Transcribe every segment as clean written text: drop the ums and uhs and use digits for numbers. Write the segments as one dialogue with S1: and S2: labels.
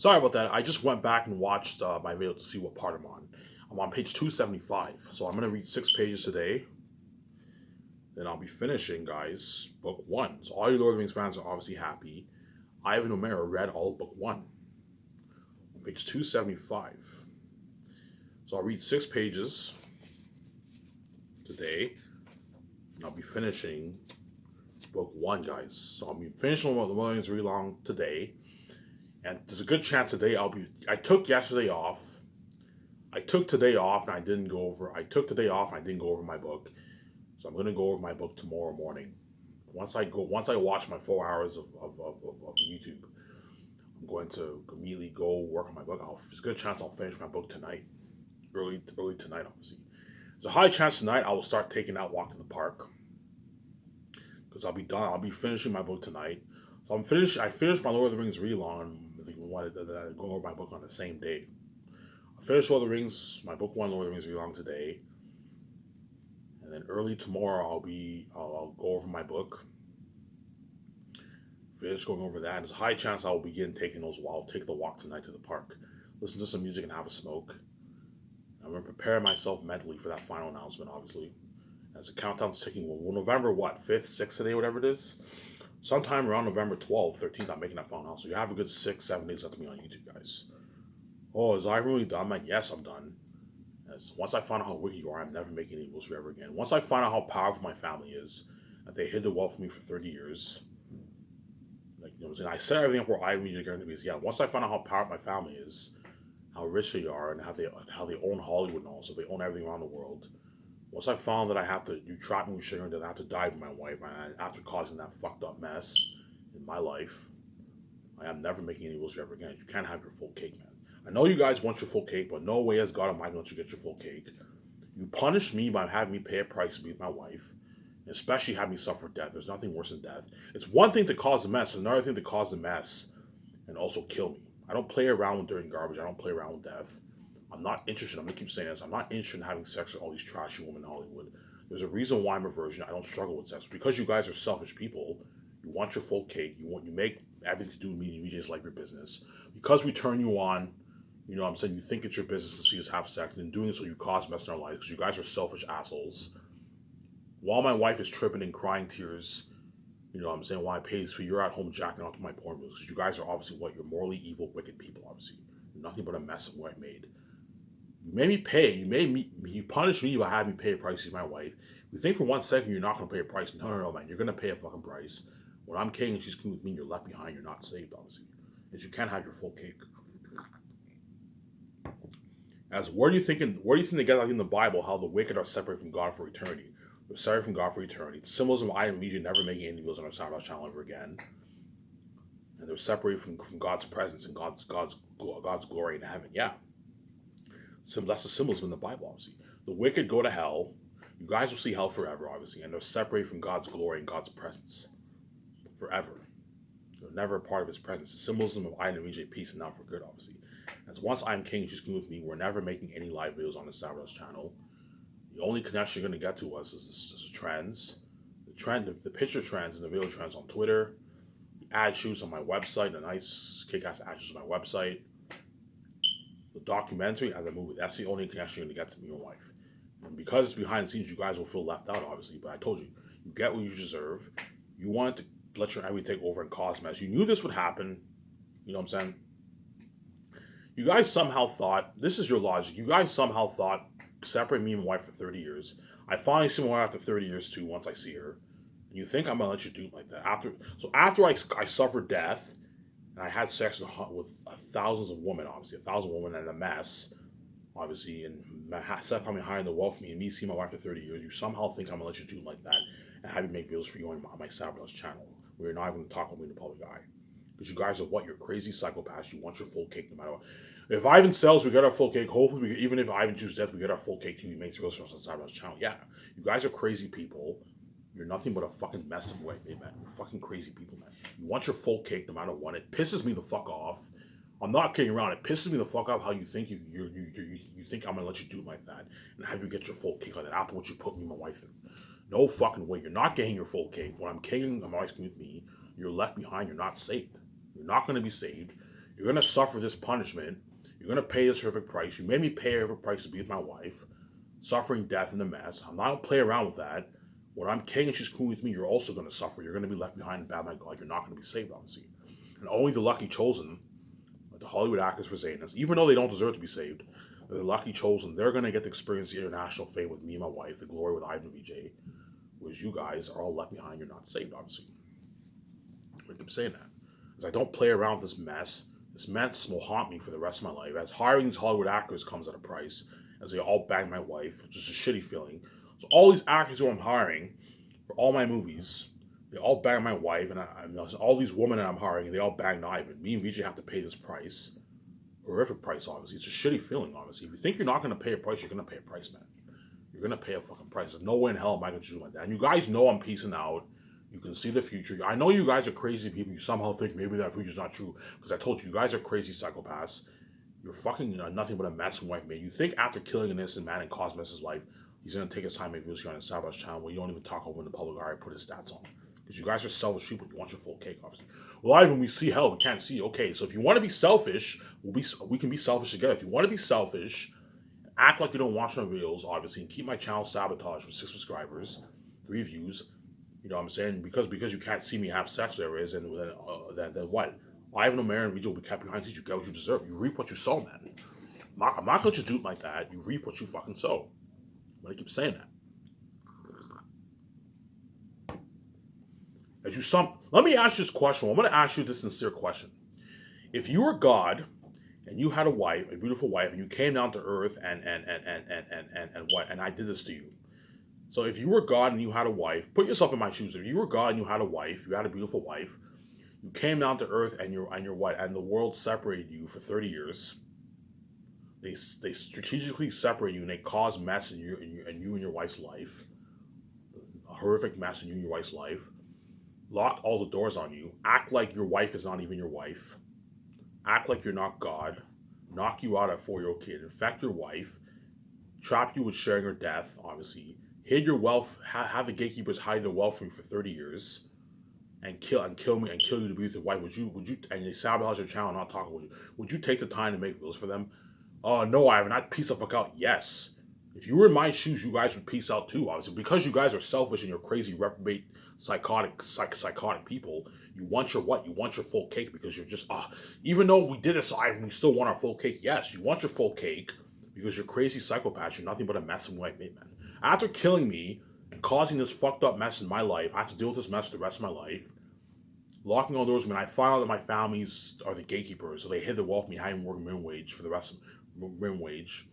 S1: Sorry about that. I just went back and watched my video to see what part I'm on. I'm on page 275. So I'm going to read 6 pages today. Then I'll be finishing, guys, book one. So all you Lord of the Rings fans are obviously happy. Ivan O'Mara read all of book one on page 275. So I'll read 6 pages today. And I'll be finishing book one, guys. So I'll be finishing Lord of the Rings readalong today. And there's a good chance today I took yesterday off. I took today off and I didn't go over. I took today off and I didn't go over my book. So I'm gonna go over my book tomorrow morning. Once I watch my 4 hours of YouTube, I'm going to immediately go work on my book. There's a good chance I'll finish my book tonight, early tonight, obviously. There's a high chance tonight I will start taking that walk to the park because I'll be done. I'll be finishing my book tonight. So I finished my Lord of the Rings read-along. I think we wanted to go over my book on the same day. I finished Lord of the Rings, my book one Lord of the Rings read-along today. And then early tomorrow I'll go over my book. Finish going over that. And there's a high chance I will begin taking those. I'll take the walk tonight to the park, listen to some music and have a smoke. I'm gonna prepare myself mentally for that final announcement, obviously. As the countdown's ticking, well, November what, 5th, 6th today, whatever it is. Sometime around November 12th, 13th, I'm making that final announcement. So you have a good 6, 7 days left to me on YouTube, guys. Oh, is I really done? I'm like, yes, I'm done. As once I find out how wicked you are, I'm never making any rules forever again. Once I find out how powerful my family is, that they hid the wealth from me for 30 years, like, you know what I'm saying? I set everything up where I need to guarantee because, yeah, once I find out how powerful my family is, how rich they are, and how they own Hollywood and all, so they own everything around the world. Once I found that I have to, you trap me with sugar, and that I have to die with my wife, and after causing that fucked up mess in my life, I am never making any rules ever again. You can't have your full cake, man. I know you guys want your full cake, but no way has God Almighty let you get your full cake. You punished me by having me pay a price to be with my wife, and especially have me suffer death. There's nothing worse than death. It's one thing to cause a mess, it's another thing to cause a mess and also kill me. I don't play around with dirty garbage. I don't play around with death. I'm not interested. I'm gonna keep saying this. I'm not interested in having sex with all these trashy women in Hollywood. There's a reason why I'm a virgin. I don't struggle with sex because you guys are selfish people. You want your full cake. You make everything to do with me. You just like your business. Because we turn you on, you know what I'm saying? You think it's your business to see us have sex, and in doing so, you cause mess in our lives because you guys are selfish assholes. While my wife is tripping and crying tears, you know what I'm saying, while I pay for you're at home jacking off to my porn movies because you guys are obviously what? You're morally evil, wicked people, obviously. You're nothing but a mess of what I made. You made me pay. You punished me by having me pay a price to my wife. You think for 1 second you're not going to pay a price. No, man. You're going to pay a fucking price. When I'm king and she's king with me, you're left behind. You're not saved, obviously. Because you can't have your full cake. As where do you think they get out in the Bible how the wicked are separated from God for eternity? They're separated from God for eternity. It's symbolism of I and Legion never making any videos on our Soundhouse channel ever again. And they're separated from God's presence and God's glory in heaven. Yeah. That's the symbolism in the Bible, obviously. The wicked go to hell. You guys will see hell forever, obviously, and they're separated from God's glory and God's presence forever. They're never a part of His presence. The symbolism of I and immediate peace and not for good, obviously. As once I am king, she's king with me. We're never making any live videos on the Stavros channel. The only connection you're going to get to us is this trends. The picture trends and the video trends on Twitter. The ad shoots on my website. The nice kick-ass ad shoots on my website. The documentary and the movie. That's the only connection you're going to get to me and your wife. And because it's behind the scenes, you guys will feel left out, obviously. But I told you, you get what you deserve. You wanted to let your enemy take over and cause mess. You knew this would happen. You know what I'm saying? You guys somehow thought, this is your logic, you guys somehow thought, separate me and my wife for 30 years. I finally see my wife after 30 years too, once I see her. And you think I'm going to let you do it like that. After I suffered death, and I had sex with thousands of women, obviously, 1,000 women and a mess, obviously, and Seth coming high in the wealth of me and me seeing my wife for 30 years, you somehow think I'm going to let you do it like that and have you make videos for you on my Sabros channel where you're not even talking to me in the public eye. Because you guys are what? You're crazy psychopaths. You want your full cake no matter what. If Ivan sells, we get our full cake. Hopefully, even if Ivan chooses death, we get our full cake too. He makes videos for us on Sabros channel. Yeah, you guys are crazy people. You're nothing but a fucking mess of white, man. You're fucking crazy people, man. You want your full cake no matter what. It pisses me the fuck off. I'm not kidding around. It pisses me the fuck off how you think you think I'm gonna let you do it like that and have you get your full cake like that after what you put me and my wife through. No fucking way. You're not getting your full cake. When I'm king and my wife's with me, you're left behind. You're not saved. You're not gonna be saved. You're gonna suffer this punishment. You're gonna pay this horrific price. You made me pay a horrific price to be with my wife, suffering death in a mess. I'm not gonna play around with that. When I'm king and she's cool with me, you're also gonna suffer. You're gonna be left behind and bad, my God. You're not gonna be saved, obviously. And only the lucky chosen, like the Hollywood actors for saying this, even though they don't deserve to be saved, the lucky chosen, they're gonna get to experience the international fame with me and my wife, the glory with Ivan and VJ, whereas you guys are all left behind. You're not saved, obviously. I keep saying that. Because I don't play around with this mess. This mess will haunt me for the rest of my life. As hiring these Hollywood actors comes at a price, as they all bang my wife, which is a shitty feeling. So all these actors who I'm hiring for all my movies, they all bang my wife, and all these women that I'm hiring, they all bang Ivan. Me and VJ have to pay this price. Horrific price, obviously. It's a shitty feeling, honestly. If you think you're not going to pay a price, you're going to pay a price, man. You're going to pay a fucking price. There's no way in hell am I going to do like that. And you guys know I'm peacing out. You can see the future. I know you guys are crazy people. You somehow think maybe that future's not true. Because I told you guys are crazy psychopaths. You're fucking nothing but a mess and white man. You think after killing an innocent man and causing his life, he's going to take his time and videos on his Sabbath channel where you don't even talk over in the public eye, put his stats on. Because you guys are selfish people. You want your full cake, obviously. Well, Ivan, we see hell. We can't see. Okay, so if you want to be selfish, we can be selfish together. If you want to be selfish, act like you don't watch my videos, obviously, and keep my channel sabotaged with 6 subscribers, 3 views. You know what I'm saying? Because you can't see me have sex, there is, and then what? Ivan O'Mara and VJ will be kept behind scenes. You get what you deserve. You reap what you sow, man. I'm not going to do it like that. You reap what you fucking sow. I'm going to keep saying that. Let me ask you this question. I'm going to ask you this sincere question. If you were God and you had a wife, a beautiful wife, and you came down to earth and what? And I did this to you. So if you were God and you had a wife, put yourself in my shoes. If you were God and you had a wife, you had a beautiful wife, you came down to earth and your what? And the world separated you for 30 years. They strategically separate you and they cause mess in you and your wife's life. A horrific mess in you and your wife's life. Lock all the doors on you. Act like your wife is not even your wife. Act like you're not God. Knock you out at 4-year-old kid. Infect your wife. Trap you with sharing her death, obviously. Hid your wealth. Have the gatekeepers hide their wealth from you for 30 years. And kill me and kill you to be with your wife. Would you and they sabotage your channel, not talking with you. Would you take the time to make rules for them? No, Ivan, I'd peace the fuck out. Yes. If you were in my shoes, you guys would peace out too, obviously. Because you guys are selfish and you're crazy, reprobate, psychotic people, you want your what? You want your full cake because you're just, even though we did this, Ivan, we still want our full cake. Yes, you want your full cake because you're crazy psychopaths. You're nothing but a mess and white mate, man. After killing me and causing this fucked up mess in my life, I have to deal with this mess for the rest of my life. Locking all doors, when I find out that my families are the gatekeepers, so they hid the wealth behind working minimum wage for the rest of minimum wage,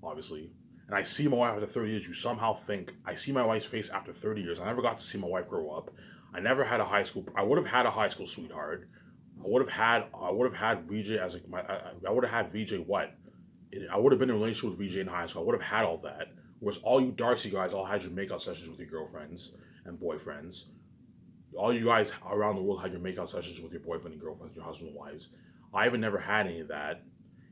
S1: obviously. And I see my wife after 30 years, you somehow think, I see my wife's face after 30 years. I never got to see my wife grow up. I never had a high school, I would have had a high school sweetheart. I would have had VJ as I would have had VJ what? I would have been in a relationship with VJ in high school. I would have had all that. Whereas all you Darcy guys all had your makeout sessions with your girlfriends and boyfriends. All you guys around the world had your makeout sessions with your boyfriend and girlfriends, your husband and wives. Ivan never had any of that.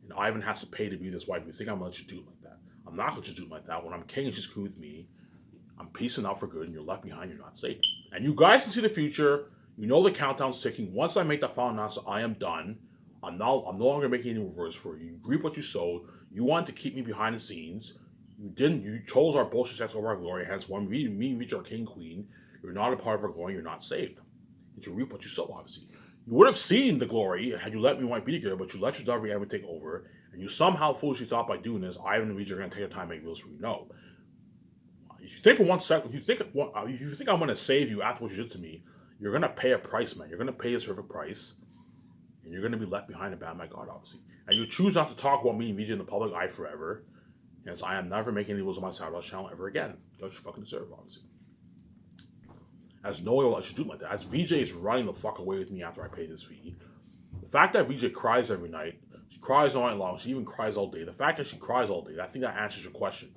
S1: And Ivan has to pay to be this wife. You think I'm going to let you do it like that? I'm not going to do it like that. When I'm king and she's cool with me, I'm peacing out for good and you're left behind, you're not safe. And you guys can see the future. You know the countdown's ticking. Once I make the final announcement, I am done. I'm no longer making any reverse for you. You reap what you sowed. You wanted to keep me behind the scenes. You didn't. You chose our bullshit sex over our glory. Hence, when me and Reach our king queen, you're not a part of our glory. You're not saved. And you reap what you sow, obviously. You would have seen the glory had you let me white be together, but you let your daughter ever take over, and you somehow foolishly thought by doing this, Ivan and Reach are going to take the time to make rules for you. No. If you think for 1 second, if you think I'm going to save you after what you did to me, you're going to pay a price, man. You're going to pay a horrific price. And you're going to be left behind and bad, my God, obviously. And you choose not to talk about me and VJ in the public eye forever. Yes, I am never making any rules on my Cyberhouse channel ever again. Don't you fucking deserve, obviously. As no way will I should do like that. As VJ is running the fuck away with me after I pay this fee. The fact that VJ cries every night, she cries all night long, she even cries all day. The fact that she cries all day, I think that answers your question.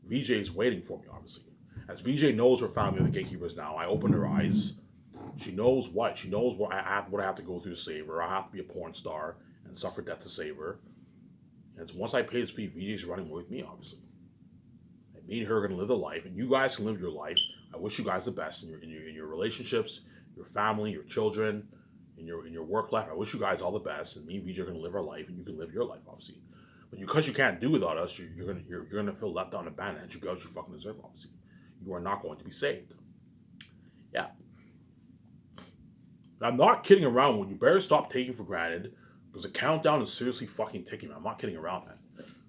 S1: VJ is waiting for me, obviously. As VJ knows her family are the gatekeepers now, I open her eyes. She knows what? She knows what I have to go through to save her. I have to be a porn star and suffer death to save her. And so once I pay this fee, VJ's running with me, obviously. And me and her are going to live the life, and you guys can live your life. I wish you guys the best in your relationships, your family, your children, in your work life. I wish you guys all the best, and me and VJ are gonna live our life, and you can live your life, obviously. But because you can't do without us, you're gonna feel left out and abandoned, and you guys you fucking deserve, obviously. You are not going to be saved. Yeah. I'm not kidding around. When you better stop taking for granted, because the countdown is seriously fucking ticking, man. I'm not kidding around, man.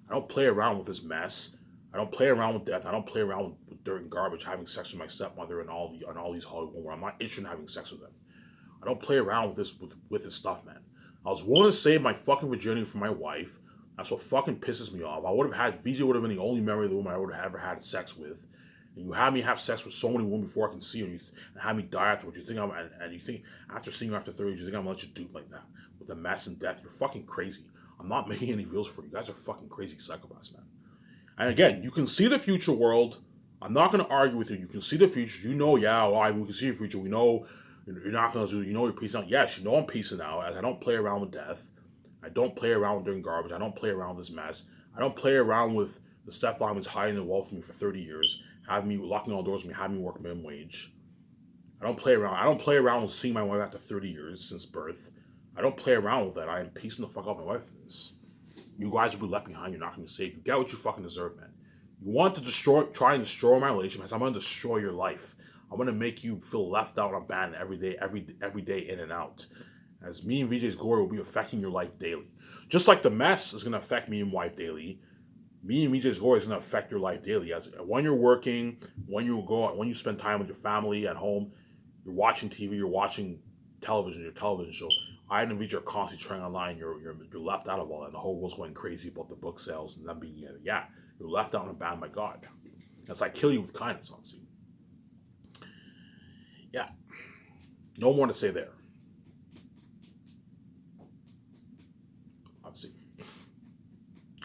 S1: I don't play around with this mess. I don't play around with death. I don't play around with dirt and garbage, having sex with my stepmother and all these Hollywood women. I'm not interested in having sex with them. I don't play around with this stuff, man. I was willing to save my fucking virginity for my wife. That's what fucking pisses me off. VJ would have been the only memory of the woman I would have ever had sex with. And you had me have sex with so many women before I can see her, and have me die afterwards. You think you think after seeing you after 30 years, you think I'm gonna let you do it like that with a mess and death? You're fucking crazy. I'm not making any videos for you. You guys are fucking crazy psychopaths, man. And again, you can see the future world. I'm not gonna argue with you. You can see the future. You know, yeah, well, we can see the future. We know you're not gonna do. You know, you're peacing out. Yes, you know I'm peacing out. As I don't play around with death. I don't play around with doing garbage. I don't play around with this mess. I don't play around with the stepfather was hiding the wall from me for 30 years, having me locking all doors with me, having me work minimum wage. I don't play around. I don't play around with seeing my wife after 30 years since birth. I don't play around with that. I am piecing the fuck out my wife in this. You guys will be left behind. You're not going to be saved. You get what you fucking deserve, man. You want to try and destroy my relationship. I'm going to destroy your life. I'm going to make you feel left out and abandoned every day in and out. As me and VJ's glory will be affecting your life daily. Just like the mess is going to affect me and wife daily, me and VJ's glory is going to affect your life daily. As when you're working, when you spend time with your family at home, you're watching TV, you're watching television, your television show. I and VJ are constantly trying online. You're left out of all that. And the whole world's going crazy about the book sales and them being you're left out and abandoned by God. That's like kill you with kindness, obviously. Yeah. No more to say there. Obviously.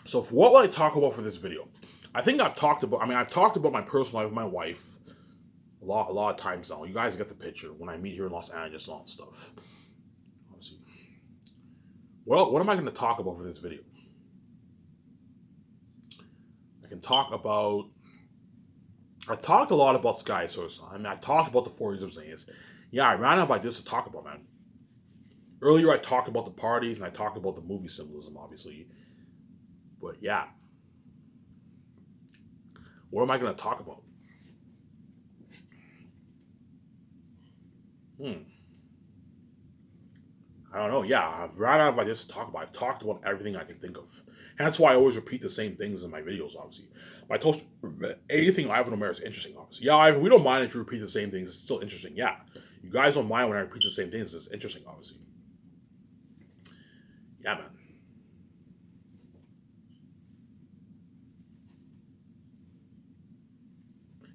S1: So for what will I talk about for this video? I think I've talked about my personal life with my wife a lot of times now. You guys get the picture when I meet here in Los Angeles and all that stuff. Obviously. What am I going to talk about for this video? I can talk about... I've talked a lot about Sky Source. I talked about the 4 years of Zanius. Yeah, I ran out of ideas to talk about, man. Earlier, I talked about the parties, and I talked about the movie symbolism, obviously. But, yeah. What am I going to talk about? I don't know. Yeah, I've ran out of ideas to talk about. I've talked about everything I can think of. And that's why I always repeat the same things in my videos, obviously. But I told you, anything Ivan Omer is interesting, obviously. Yeah, Ivan, we don't mind if you repeat the same things. It's still interesting. Yeah. You guys don't mind when I repeat the same things. It's interesting, obviously. Yeah, man.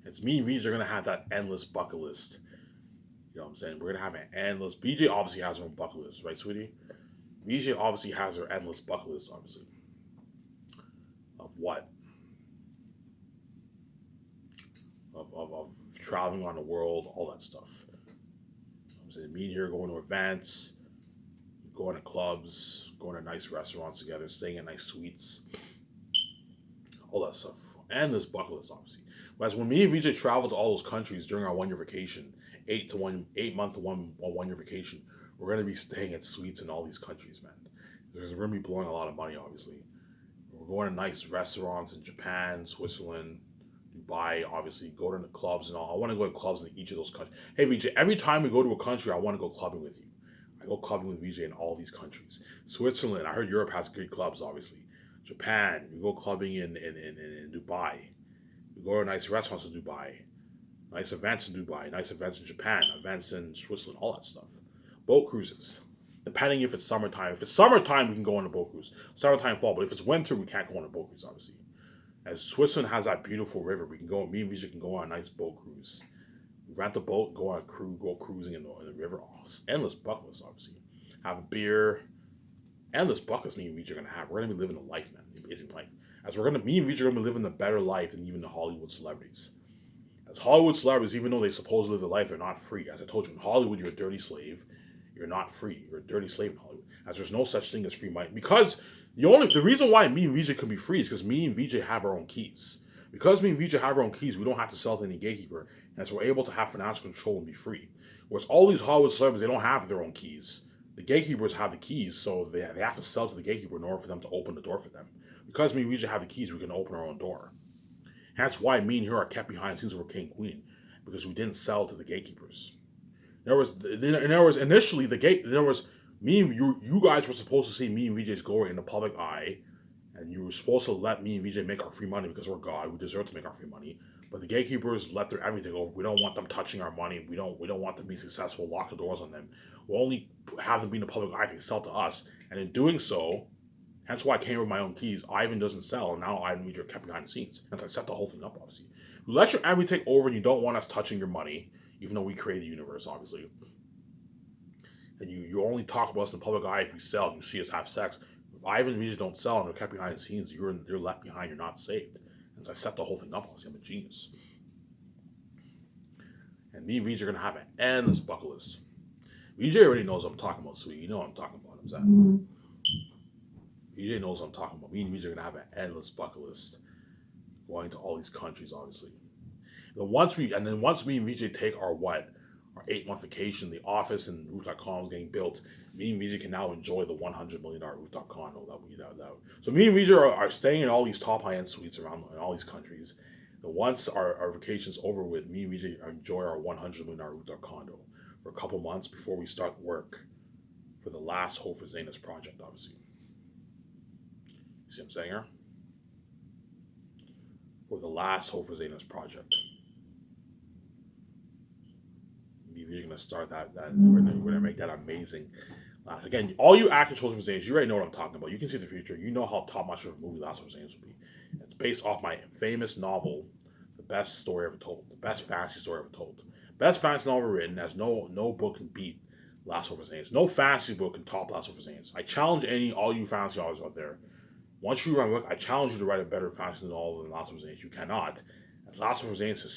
S1: It's me and VJ are going to have that endless bucket list. You know what I'm saying? We're going to have an endless... BJ obviously has her own bucket list, right, sweetie? BJ obviously has her endless bucket list, obviously. Of what? Of traveling around the world, all that stuff. I'm saying, me and her going to events, going to clubs, going to nice restaurants together, staying in nice suites, all that stuff. And this bucket list, obviously. Whereas when me and VJ traveled to all those countries during our 1 year vacation, 8 month 1 year vacation, we're gonna be staying at suites in all these countries, man. Because we're gonna be blowing a lot of money, obviously. We're going to nice restaurants in Japan, Switzerland, Dubai, obviously, go to the clubs and all. I want to go to clubs in each of those countries. Hey, VJ, every time we go to a country, I want to go clubbing with you. I go clubbing with VJ in all these countries. Switzerland, I heard Europe has good clubs, obviously. Japan, we go clubbing in Dubai. We go to nice restaurants in Dubai. Nice events in Dubai. Nice events in Japan. Events in Switzerland, all that stuff. Boat cruises. Depending if it's summertime. If it's summertime, we can go on a boat cruise. Summertime, fall. But if it's winter, we can't go on a boat cruise, obviously. As Switzerland has that beautiful river, me and VJ can go on a nice boat cruise. Rent a boat, go on a cruise, go cruising in the river. Oh, endless bucket list, obviously. Have a beer. Endless bucket list me and VJ are going to have. We're going to be living a life, man. Amazing life. Me and VJ are going to be living a better life than even the Hollywood celebrities. As Hollywood celebrities, even though they supposedly live their life, they're not free. As I told you, in Hollywood, you're a dirty slave. You're not free. You're a dirty slave in Hollywood. As there's no such thing as free money. Because the reason why me and VJ can be free is because me and VJ have our own keys. Because me and VJ have our own keys, we don't have to sell to any gatekeeper. And so we're able to have financial control and be free. Whereas all these Hollywood celebrities, they don't have their own keys. The gatekeepers have the keys, so they have to sell to the gatekeeper in order for them to open the door for them. Because me and Vijay have the keys, we can open our own door. That's why me and her are kept behind since we're king and queen, because we didn't sell to the gatekeepers. There was initially there was me and you guys were supposed to see me and Vijay's glory in the public eye, and you were supposed to let me and Vijay make our free money because we're God. We deserve to make our free money. But the gatekeepers let their everything over. We don't want them touching our money. We don't want them to be successful. Lock the doors on them. We'll only have them be in the public eye if they sell to us. And in doing so, hence why I came with my own keys. Ivan doesn't sell, and now Ivan and Vijay are kept behind the scenes. Hence I set the whole thing up, obviously. You let your everything take over, and you don't want us touching your money, even though we created the universe, obviously. And you only talk about us in the public eye if we sell and you see us have sex. If Ivan and Vijay don't sell and they're kept behind the scenes, you're left behind, you're not saved. And so I set the whole thing up, obviously. I'm a genius. And me and Vijay are going to have an endless bucket list. Vijay already knows what I'm talking about, sweet. You know what I'm talking about. Vijay knows what I'm talking about. Me and Vijay are going to have an endless bucket list going to all these countries, obviously. Then once me and Vijay take our 8-month vacation, the office and roof.com is getting built. Me and Vijay can now enjoy the $100 million roof.com. So me and Vijay are staying in all these top high-end suites around in all these countries. And once our vacation's over with, me and Vijay enjoy our $100 million rooftop condo for a couple months before we start work for the last Hofezanis project, obviously. You see what I'm saying here? For the last Hofezanis project. We're going to start that we're going to make that amazing. Again, all you actors, Hofezanis Zanes, you already know what I'm talking about. You can see the future. You know how top-notch of a movie Last Hofezanis will be. It's based off my famous novel, The Best Story Ever Told. The best fantasy story ever told. Best fantasy novel written. Has no book can beat Last Hofezanis. No fantasy book can top Last Hofezanis. I challenge all you fantasy authors out there. Once you write a book, I challenge you to write a better fantasy novel than Last Hofezanis. You cannot. As Last Hofezanis is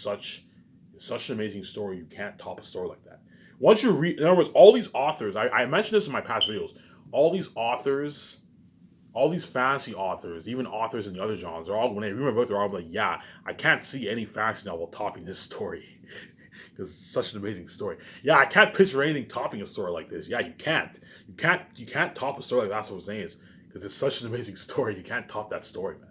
S1: such an amazing story, you can't top a story like that. Once you read, in other words, all these authors, I mentioned this in my past videos, all these authors, all these fantasy authors, even authors in the other genres, they're all, when they read my book, they're all like, yeah, I can't see any fantasy novel topping this story. Because it's such an amazing story. Yeah, I can't picture anything topping a story like this. Yeah, you can't. You can't top a story like Last Hofezanis because it's such an amazing story. You can't top that story, man.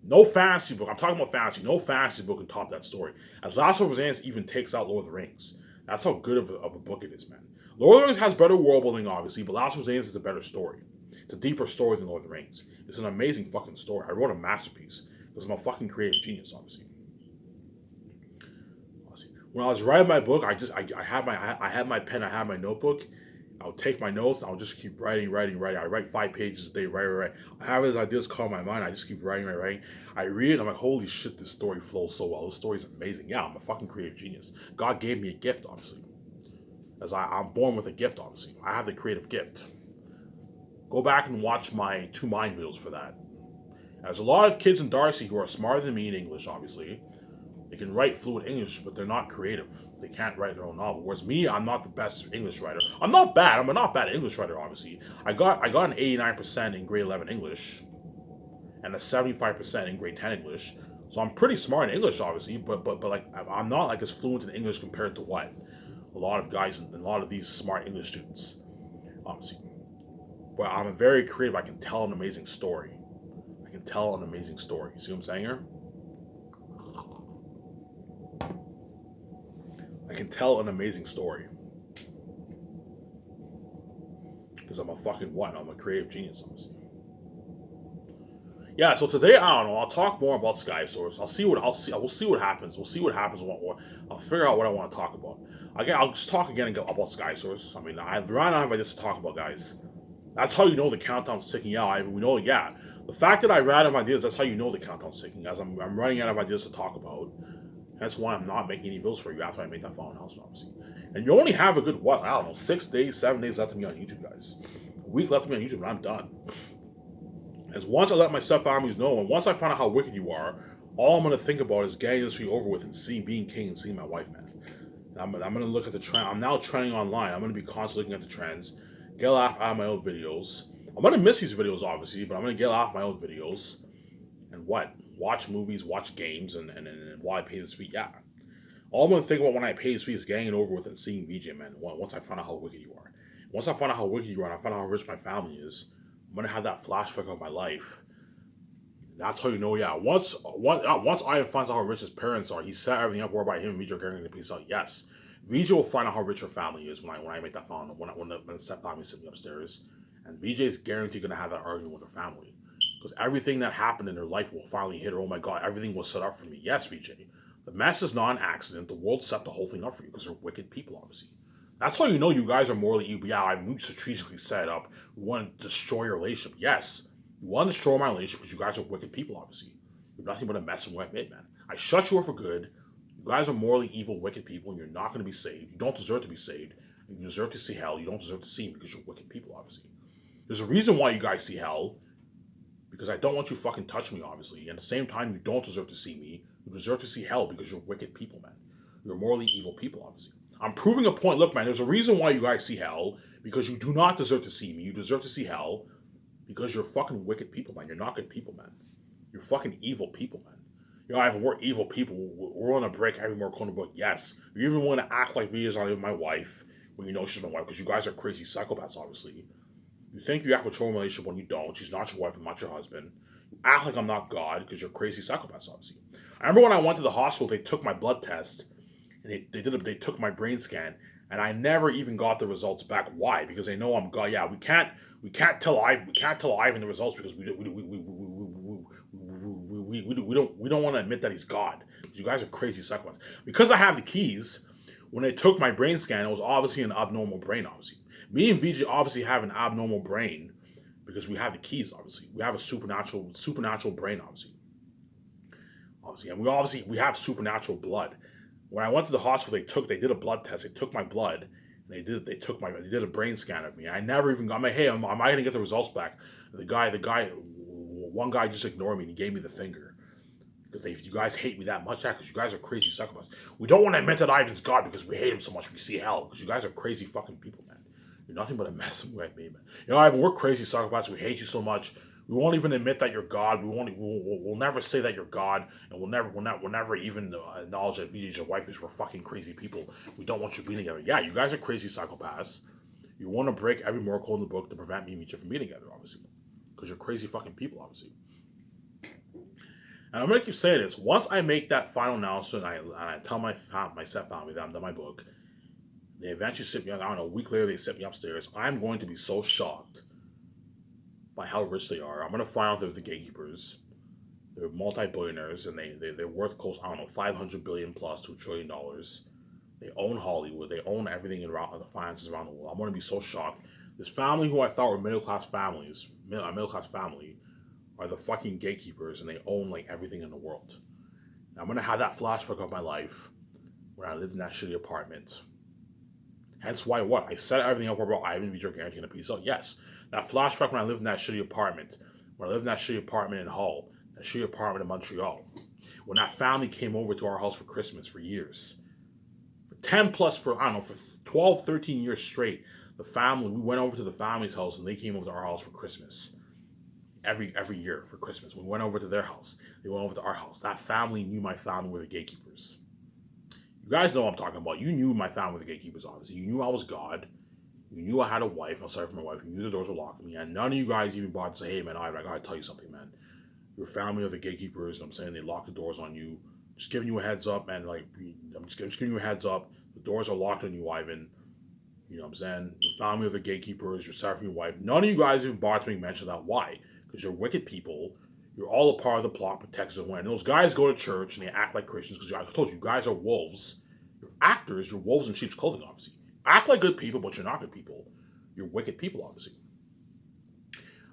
S1: No fantasy book, I'm talking about fantasy, no fantasy book can top that story. As Last Hofezanis even takes out Lord of the Rings. That's how good of a book it is, man. Lord of the Rings has better world building, obviously, but Last Hofezanis is a better story. It's a deeper story than Lord of the Rings. It's an amazing fucking story. I wrote a masterpiece because I'm a fucking creative genius, obviously. When I was writing my book, I had my pen, I had my notebook. I would take my notes, and I would just keep writing. I write 5 pages a day, write. I have these ideas call my mind, I just keep writing. I read it, I'm like, holy shit, this story flows so well. This story's amazing. Yeah, I'm a fucking creative genius. God gave me a gift, obviously. As I'm born with a gift, obviously. I have the creative gift. Go back and watch my 2 mind videos for that. There's a lot of kids in Darcy who are smarter than me in English, obviously. They can write fluent English, but they're not creative. They can't write their own novel. Whereas me, I'm not the best English writer. I'm not bad. I'm a not bad English writer, obviously. I got an 89% in grade 11 English and a 75% in grade 10 English. So I'm pretty smart in English, obviously, but like I'm not like as fluent in English compared to what a lot of guys and a lot of these smart English students, obviously. But I'm very creative. I can tell an amazing story. You see what I'm saying here? I can tell an amazing story. Because I'm a fucking what? I'm a creative genius, obviously. Yeah, so today, I don't know, I'll talk more about Sky Source. We'll see what happens. I'll figure out what I want to talk about. Again, I'll just talk again about Sky Source. I mean, right now I have ideas to talk about, guys. That's how you know the countdown's ticking out. We know, yeah. The fact that I ran out of ideas, that's how you know the countdown's ticking. As I'm running out of ideas to talk about. That's why I'm not making any videos for you after I make that final announcement, obviously. And you only have a good, 6 days, 7 days left to me on YouTube, guys. A week left to me on YouTube, and I'm done. As once I let my step-families know, and once I find out how wicked you are, all I'm going to think about is getting this week over with and being king and seeing my wife, man. I'm going to look at the trend. I'm now trending online. I'm going to be constantly looking at the trends. Get off my old videos. I'm going to miss these videos, obviously, but I'm going to get off my old videos. And watch movies, watch games, and while I pay this fee, yeah. All I'm going to think about when I pay this fee is getting it over with and seeing VJ, man, once I find out how wicked you are. Once I find out how wicked you are and I find out how rich my family is, I'm gonna have that flashback of my life. That's how you know, yeah. Once Ivan finds out how rich his parents are, he set everything up whereby him and Vijay are getting the piece out. Yes, Vijay will find out how rich her family is when I make that phone when the step family sits me upstairs, and Vijay is guaranteed gonna have that argument with her family because everything that happened in her life will finally hit her. Oh my god, everything was set up for me. Yes, Vijay, the mess is not an accident. The world set the whole thing up for you because they're wicked people, obviously. That's how you know you guys are morally evil. Yeah, I'm strategically set up. We want to destroy your relationship. Yes, you want to destroy my relationship because you guys are wicked people, obviously. You're nothing but a mess and wet man. I shut you up for good. You guys are morally evil, wicked people, and you're not going to be saved. You don't deserve to be saved. You deserve to see hell. You don't deserve to see me because you're wicked people, obviously. There's a reason why you guys see hell, because I don't want you fucking touch me, obviously. And at the same time, you don't deserve to see me. You deserve to see hell because you're wicked people, man. You're morally evil people, obviously. I'm proving a point. Look, man, there's a reason why you guys see hell, because you do not deserve to see me. You deserve to see hell because you're fucking wicked people, man. You're not good people, man. You're fucking evil people, man. You know, we're evil people. We're going to break every more corner book. Yes. You even want to act like Via's not even my wife when you know she's my wife, because you guys are crazy psychopaths, obviously. You think you have a control relationship when you don't. She's not your wife and not your husband. You act like I'm not God because you're crazy psychopaths, obviously. I remember when I went to the hospital, they took my blood test, and they took my brain scan, and I never even got the results back. Why? Because they know I'm God. Yeah, we can't tell Ivan the results because we don't want to admit that he's God. You guys are crazy psychopaths. Because I have the keys, when they took my brain scan, it was obviously an abnormal brain. Obviously, me and VJ obviously have an abnormal brain because we have the keys. Obviously, we have a supernatural brain. Obviously, and we have supernatural blood. When I went to the hospital, they did a blood test. They took my blood, and they did a brain scan of me. I never even got. I'm like, hey, am I gonna get the results back? One guy just ignored me and he gave me the finger because you guys hate me that much. Yeah, because you guys are crazy psychopaths. We don't want to admit that Ivan's God because we hate him so much. We see hell because you guys are crazy fucking people, man. You're nothing but a mess of white man. You know, Ivan, we're crazy psychopaths. We hate you so much. We won't even admit that you're God. We'll never say that you're God, and we'll never even acknowledge that VJ's your wife because we're fucking crazy people. We don't want you being together. Yeah, you guys are crazy psychopaths. You want to break every moral code in the book to prevent me and VJ from being together, obviously, because you're crazy fucking people, obviously. And I'm gonna keep saying this. Once I make that final announcement, and I tell my step family that I'm done my book, they eventually sit me. I don't know. A week later, they sit me upstairs. I'm going to be so shocked by how rich they are. I'm gonna find out they're the gatekeepers. They're multi-billionaires, and they're worth close, I don't know, 500 billion plus to $1 trillion. They own Hollywood. They own everything around the finances around the world. I'm gonna be so shocked. This family, who I thought were middle class family, are the fucking gatekeepers, and they own like everything in the world. And I'm gonna have that flashback of my life when I lived in that shitty apartment. Hence why what? I set everything up about Ivan Vijay guaranteeing a piece out. Yes. That flashback when I lived in that shitty apartment. When I lived in that shitty apartment in Hull. That shitty apartment in Montreal. When that family came over to our house for Christmas for years. For 10 plus, for 12, 13 years straight. We went over to the family's house and they came over to our house for Christmas. Every year for Christmas. We went over to their house. They went over to our house. That family knew my family were the gatekeepers. You guys know what I'm talking about. You knew my family were the gatekeepers, obviously. You knew I was God. You knew I had a wife. I'm sorry for my wife. You knew the doors were locked on me. And none of you guys even bothered to say, hey, man, I gotta tell you something, man. Your family are the gatekeepers. You know what I'm saying? They lock the doors on you. Just giving you a heads up, man. Like, I'm just giving you a heads up. The doors are locked on you, Ivan. You know what I'm saying? Your family are the gatekeepers. You're sorry for your wife. None of you guys even bothered to mention that. Why? Because you're wicked people. You're all a part of the plot, protects the win. Those guys go to church and they act like Christians because I told you, you guys are wolves. You're actors. You're wolves in sheep's clothing, obviously. Act like good people, but you're not good people. You're wicked people, obviously.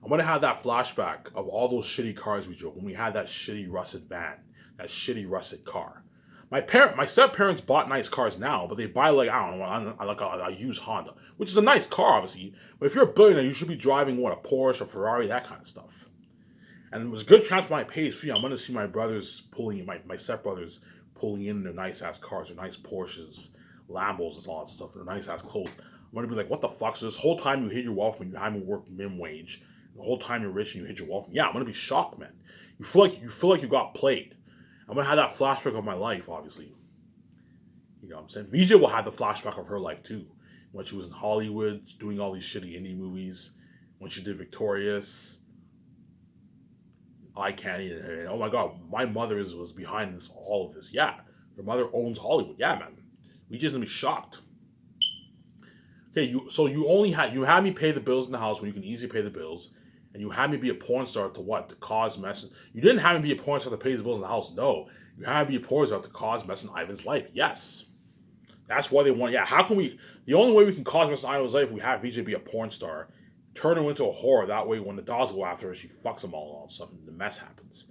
S1: I'm going to have that flashback of all those shitty cars we drove when we had that shitty rusted van, that shitty rusted car. My step-parents bought nice cars now, but they buy like, I don't know, like a used Honda, which is a nice car, obviously. But if you're a billionaire, you should be driving, a Porsche, a Ferrari, that kind of stuff. And it was a good chance for my pay is free. I'm going to see my brothers my stepbrothers pulling in their nice-ass cars, their nice Porsches, Lambos, and all that stuff, their nice-ass clothes. I'm going to be like, what the fuck? So this whole time you hit your wealth when you haven't worked minimum wage, the whole time you're rich and you hit your wealth. Yeah, I'm going to be shocked, man. You feel like you got played. I'm going to have that flashback of my life, obviously. You know what I'm saying? Vijay will have the flashback of her life, too. when she was in Hollywood doing all these shitty indie movies, when she did Victorious, Eye Candy, and oh my god, my mother was behind this, all of this. Yeah, her mother owns Hollywood. Yeah, man, we just gonna be shocked. Okay, you had me pay the bills in the house when you can easily pay the bills, and you had me be a porn star to what? To cause mess. You didn't have me be a porn star to pay the bills in the house. No, you had me be a porn star to cause mess in Ivan's life. Yes, that's why they want. Yeah, how can we? The only way we can cause mess in Ivan's life, we have VJ be a porn star, turn her into a whore. That way, when the dolls go after her, she fucks them all and all stuff, and the mess happens.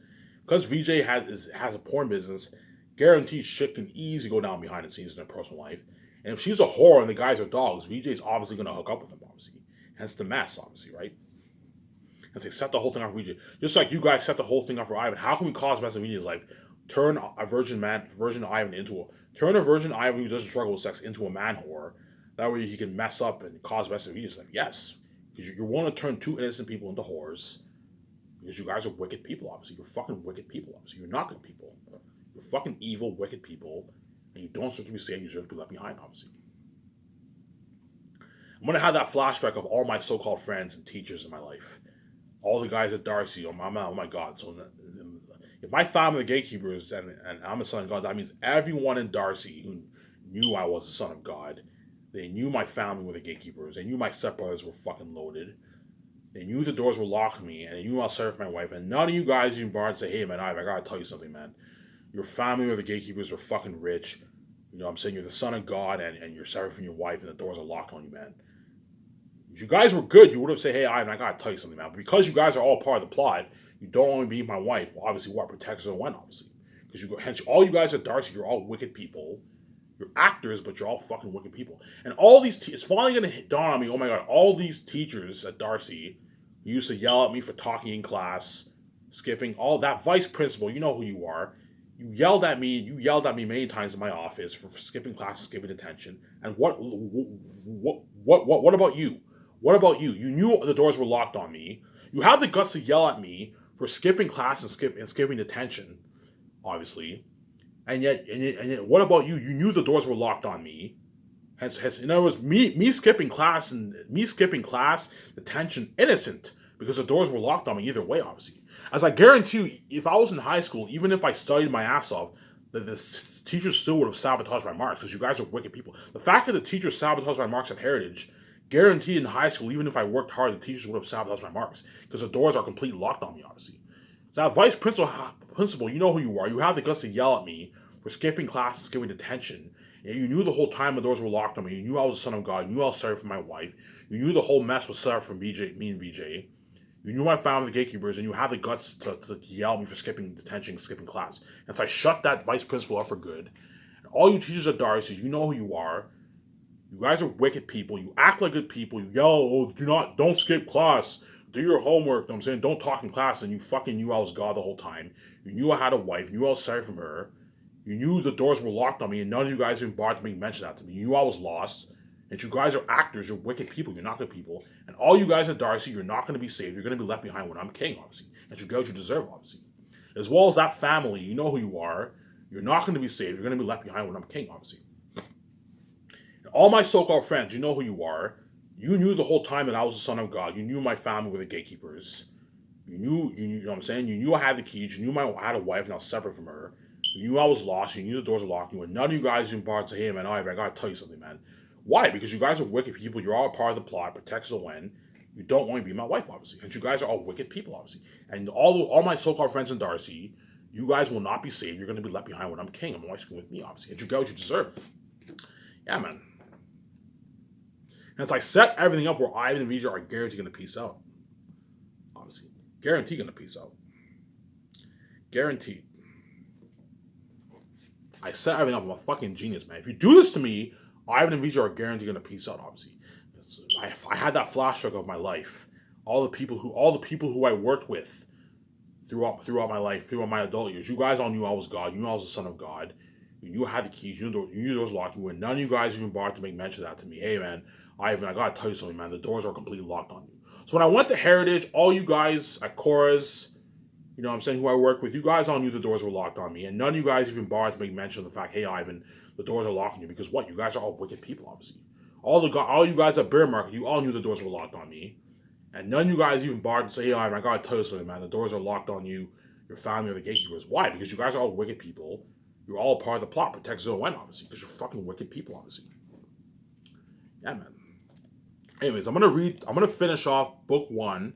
S1: Because VJ has a porn business, guaranteed shit can easily go down behind the scenes in their personal life. And if she's a whore and the guys are dogs, VJ's obviously going to hook up with them, obviously. Hence the mess, obviously, right? And they set the whole thing up for VJ. Just like you guys set the whole thing up for Ivan. How can we cause mess in VJ's life? Turn a virgin Ivan turn a virgin Ivan who doesn't struggle with sex into a man whore. That way he can mess up and cause mess in VJ's life. Yes. Because you're willing to turn two innocent people into whores. Because you guys are wicked people, obviously. You're fucking wicked people, obviously. You're not good people. You're fucking evil, wicked people. And you don't deserve to be saved, you deserve to be left behind, obviously. I'm going to have that flashback of all my so-called friends and teachers in my life. All the guys at Darcy, oh my God. So if my family are gatekeepers and I'm a son of God, that means everyone in Darcy who knew I was a son of God, they knew my family were the gatekeepers. They knew my stepbrothers were fucking loaded. They knew the doors were locked on me, and they knew I'll serve my wife. And none of you guys even bothered to say, hey, man, I gotta tell you something, man. Your family or the gatekeepers are fucking rich. You know what I'm saying? You're the son of God, and you're serving your wife, and the doors are locked on you, man. If you guys were good, you would have said, hey, Ivan, I gotta tell you something, man. But because you guys are all part of the plot, you don't want to be my wife. Well, obviously, what protects her when, obviously. Because hence, all you guys at Darcy, you're all wicked people. You're actors, but you're all fucking wicked people. And all these, it's finally gonna dawn on me, oh my God, all these teachers at Darcy who used to yell at me for talking in class, skipping, all that vice principal, you know who you are. You yelled at me many times in my office for skipping classes, skipping detention. And what about you? What about you? You knew the doors were locked on me. You have the guts to yell at me for skipping class and skipping detention, obviously. And yet, what about you? You knew the doors were locked on me. Hence, in other words, me skipping class, detention, innocent, because the doors were locked on me either way, obviously. As I guarantee you, if I was in high school, even if I studied my ass off, the teachers still would have sabotaged my marks, because you guys are wicked people. The fact that the teachers sabotaged my marks at Heritage, guaranteed in high school, even if I worked hard, the teachers would have sabotaged my marks, because the doors are completely locked on me, obviously. So that vice principal, you know who you are. You have the guts to yell at me for skipping classes, skipping detention. And you knew the whole time the doors were locked on me. You knew I was a son of God. You knew I was sorry for my wife. You knew the whole mess was set up from me and VJ. You knew my family, the gatekeepers, and you have the guts to yell at me for skipping detention, skipping class. And so I shut that vice principal up for good. And all you teachers at Darcy, you know who you are. You guys are wicked people. You act like good people. You yell, oh, don't skip class. Do your homework. You know what I'm saying, don't talk in class. And you fucking knew I was God the whole time. You knew I had a wife. You knew I was sorry from her. You knew the doors were locked on me, and none of you guys even bothered to make mention that to me. You knew I was lost. And you guys are actors. You're wicked people. You're not good people. And all you guys at Darcy, you're not going to be saved. You're going to be left behind when I'm king, obviously. And you get what you deserve, obviously. As well as that family, you know who you are. You're not going to be saved. You're going to be left behind when I'm king, obviously. And all my so-called friends, you know who you are. You knew the whole time that I was the son of God. You knew my family were the gatekeepers. You know what I'm saying? You knew I had the keys. You knew I had a wife and I was separate from her. You knew I was lost. You knew the doors were locked. You and none of you guys even bothered to say, hey, man, I got to tell you something, man. Why? Because you guys are wicked people. You're all part of the plot. Protects the when. You don't want to be my wife, obviously. And you guys are all wicked people, obviously. And all my so-called friends in Darcy, you guys will not be saved. You're going to be left behind when I'm king. I'm always going with me, obviously. And you get what you deserve. Yeah, man. And as I set everything up where Ivan and Vija are guaranteed going to peace out. Obviously. Guaranteed going to peace out. Guaranteed. I set everything up. I'm a fucking genius, man. If you do this to me, Ivan and Vija are guaranteed going to peace out, obviously. I had that flashback of my life. All the people who I worked with throughout my life, throughout my adult years. You guys all knew I was God. You knew I was the son of God. You knew I had the keys. You knew doors locked. And none of you guys even bothered to make mention of that to me. Hey, man, Ivan, I got to tell you something, man. The doors are completely locked on you. So when I went to Heritage, all you guys at Cora's, you know what I'm saying, who I work with, you guys all knew the doors were locked on me. And none of you guys even bothered to make mention of the fact, hey, Ivan, the doors are locked on you. Because what? You guys are all wicked people, obviously. All you guys at Bear Market, you all knew the doors were locked on me. And none of you guys even bothered to say, hey, I gotta tell you something, man. The doors are locked on you, your family, or the gatekeepers. Why? Because you guys are all wicked people. You're all part of the plot. Protect Zone Wen, obviously, because you're fucking wicked people, obviously. Yeah, man. Anyways, I'm gonna finish off book 1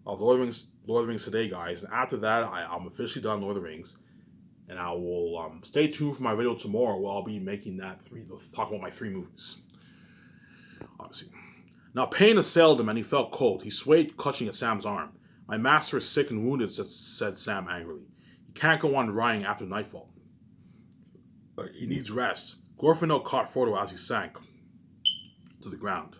S1: of Lord of the Rings today, guys. And after that, I'm officially done Lord of the Rings. And I will stay tuned for my video tomorrow where I'll be making talk about my 3 movies. Obviously. Now pain assailed him and he felt cold. He swayed, clutching at Sam's arm. My master is sick and wounded, said Sam angrily. He can't go on riding after nightfall. He needs rest. Glorfindel caught Frodo as he sank to the ground.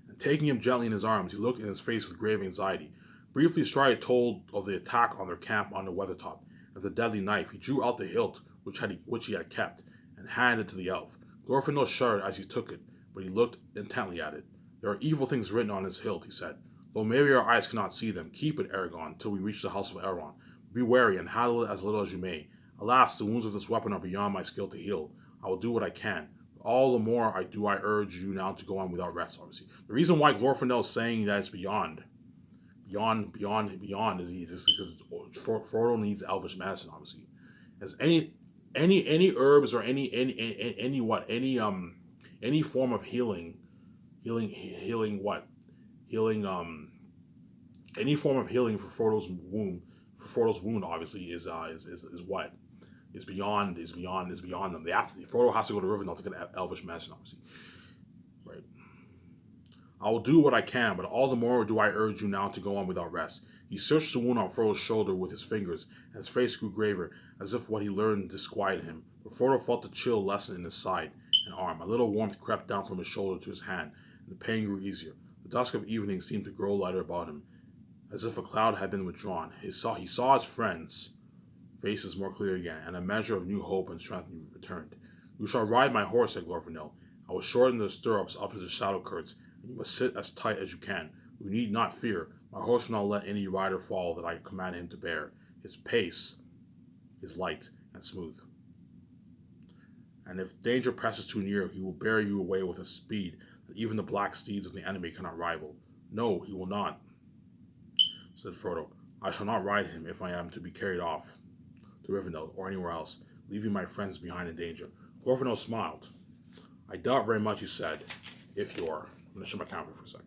S1: And taking him gently in his arms, he looked in his face with grave anxiety. Briefly, Strider told of the attack on their camp on the Weathertop. Of the deadly knife, he drew out the hilt which he had kept, and handed it to the elf. Glorfindel shuddered as he took it, but he looked intently at it. There are evil things written on his hilt, he said. Though maybe our eyes cannot see them, keep it, Aragorn, till we reach the house of Elrond. Be wary and handle it as little as you may. Alas, the wounds of this weapon are beyond my skill to heal. I will do what I can. All the more I urge you now to go on without rest, obviously. The reason why Glorfindel is saying that it's beyond is because Frodo needs elvish medicine, obviously. As any herbs or any form of healing any form of healing for Frodo's wound obviously is what is beyond them. Frodo has to go to Rivendell to get elvish medicine, obviously. Right. I will do what I can, but all the more do I urge you now to go on without rest. He searched the wound on Frodo's shoulder with his fingers, and his face grew graver, as if what he learned disquieted him. But Frodo felt the chill lessen in his side and arm. A little warmth crept down from his shoulder to his hand, and the pain grew easier. The dusk of evening seemed to grow lighter about him, as if a cloud had been withdrawn. He saw his friends' faces more clear again, and a measure of new hope and strength returned. You shall ride my horse, said Glorfindel. I will shorten the stirrups up to the shadow curts, and you must sit as tight as you can. You need not fear. My horse will not let any rider fall that I command him to bear. His pace is light and smooth. And if danger presses too near, he will bear you away with a speed that even the black steeds of the enemy cannot rival. No, he will not, said Frodo. I shall not ride him if I am to be carried off to Rivendell or anywhere else, leaving my friends behind in danger. Glorfindel smiled. I doubt very much, he said, if you are. I'm going to shut my camera for a sec.